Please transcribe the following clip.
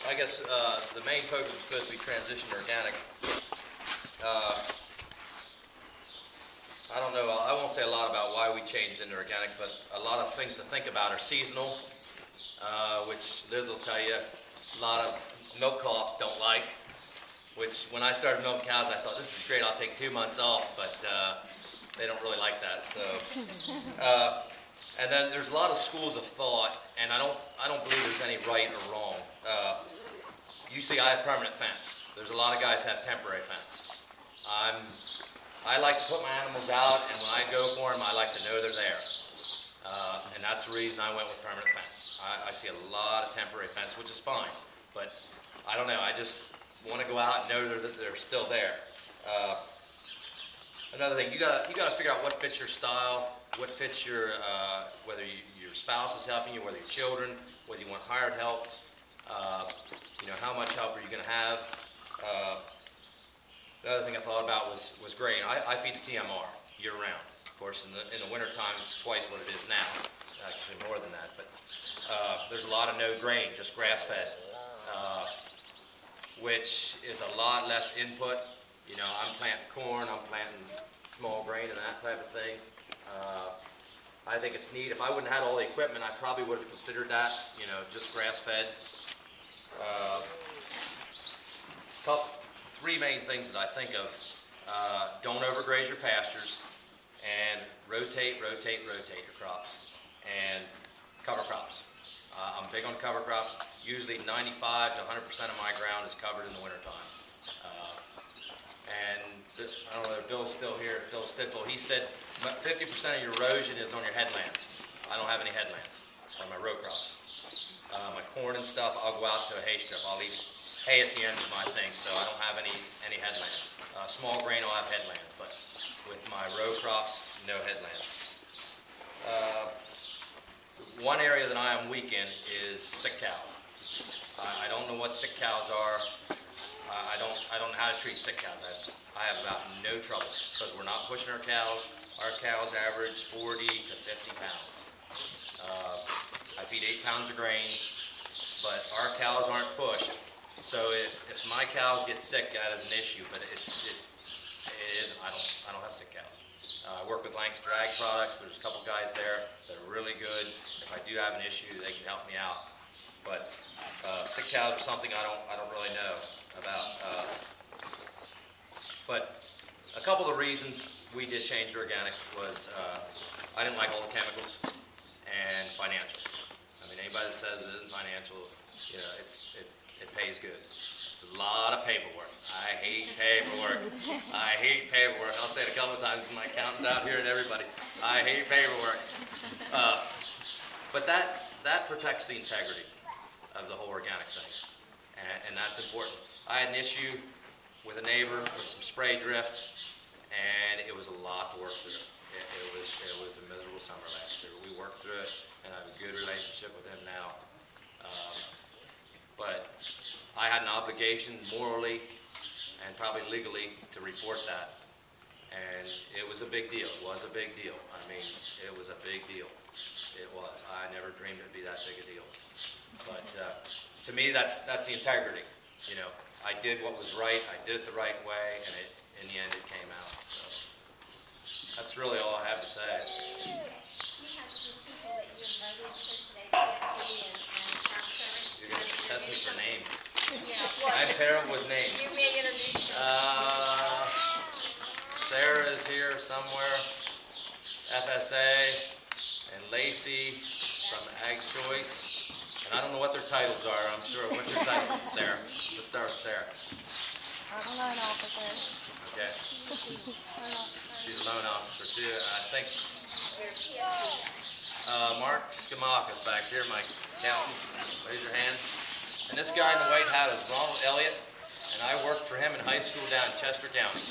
I guess the main focus is supposed to be transition to organic. I don't know, I won't say a lot about why we changed into organic, but a lot of things to think about are seasonal, which Liz will tell you a lot of milk co-ops don't like, which when I started milking cows I thought, this is great, I'll take 2 months off, but they don't really like that. So, and then there's a lot of schools of thought, and I don't believe there's any right or wrong. You see, I have permanent fence. There's a lot of guys have temporary fence. I like to put my animals out, and when I go for them, I like to know they're there. And that's the reason I went with permanent fence. I see a lot of temporary fence, which is fine, but I don't know, I just want to go out and know that they're still there. Another thing, you gotta figure out what fits your style, what fits your, whether your spouse is helping you, whether your children, whether you want hired help, you know, how much help are you going to have. The other thing I thought about was grain. I feed the TMR year-round. Of course, in the wintertime, it's twice what it is now, actually more than that. But there's a lot of no grain, just grass-fed, which is a lot less input. You know, I'm planting corn, I'm planting small grain and that type of thing. I think it's neat. If I wouldn't have had all the equipment, I probably would have considered that, you know, just grass-fed. Three main things that I think of. Don't overgraze your pastures, and rotate your crops, and cover crops. I'm big on cover crops. Usually 95 to 100% of my ground is covered in the wintertime. And I don't know whether Bill's still here, Bill Stidful, he said 50% of your erosion is on your headlands. I don't have any headlands on my row crops. My corn and stuff, I'll go out to a hay strip. I'll eat hay at the end of my thing, so I don't have any headlands. Small grain I'll have headlands, but with my row crops, no headlands. One area that I am weak in is sick cows. I don't know what sick cows are. I don't know how to treat sick cows. I have about no trouble because we're not pushing our cows. Our cows average 40 to 50 pounds. I feed 8 pounds of grain, but our cows aren't pushed. So if my cows get sick, that is an issue, but it isn't. I don't have sick cows. I work with Lancaster Ag Products. There's a couple guys there that are really good. If I do have an issue, they can help me out. But sick cows are something I don't really know about. But a couple of the reasons we did change to organic was I didn't like all the chemicals and financial. I mean, anybody that says it isn't financial, you know, it pays good. It's a lot of paperwork. I hate paperwork. I hate paperwork. I'll say it a couple of times to my accountants out here and everybody. I hate paperwork. But that protects the integrity of the whole organic thing, and that's important. I had an issue with a neighbor with some spray drift, and it was a lot to work through. It was a miserable summer last year. We worked through it, and I have a good relationship with him now. But I had an obligation morally and probably legally to report that. And it was a big deal. It was a big deal. I mean, it was a big deal. It was. I never dreamed it would be that big a deal. But to me, that's the integrity. You know, I did what was right. I did it the right way, and in the end, it came out. So that's really all I have to say. You have some people that you invited for today, You're going to test me for names. Yeah. I'm terrible with names. You may introduce them. Sarah is here somewhere. FSA. And Lacey from Ag Choice. And I don't know what their titles are. I'm sure. What's your title, Sarah? Let's start with Sarah. I'm a loan officer. Okay. She's a loan officer too. I think Mark Skamaka's back here, my accountant. Raise your hand. And this guy in the white hat is Ronald Elliott, and I worked for him in high school down in Chester County.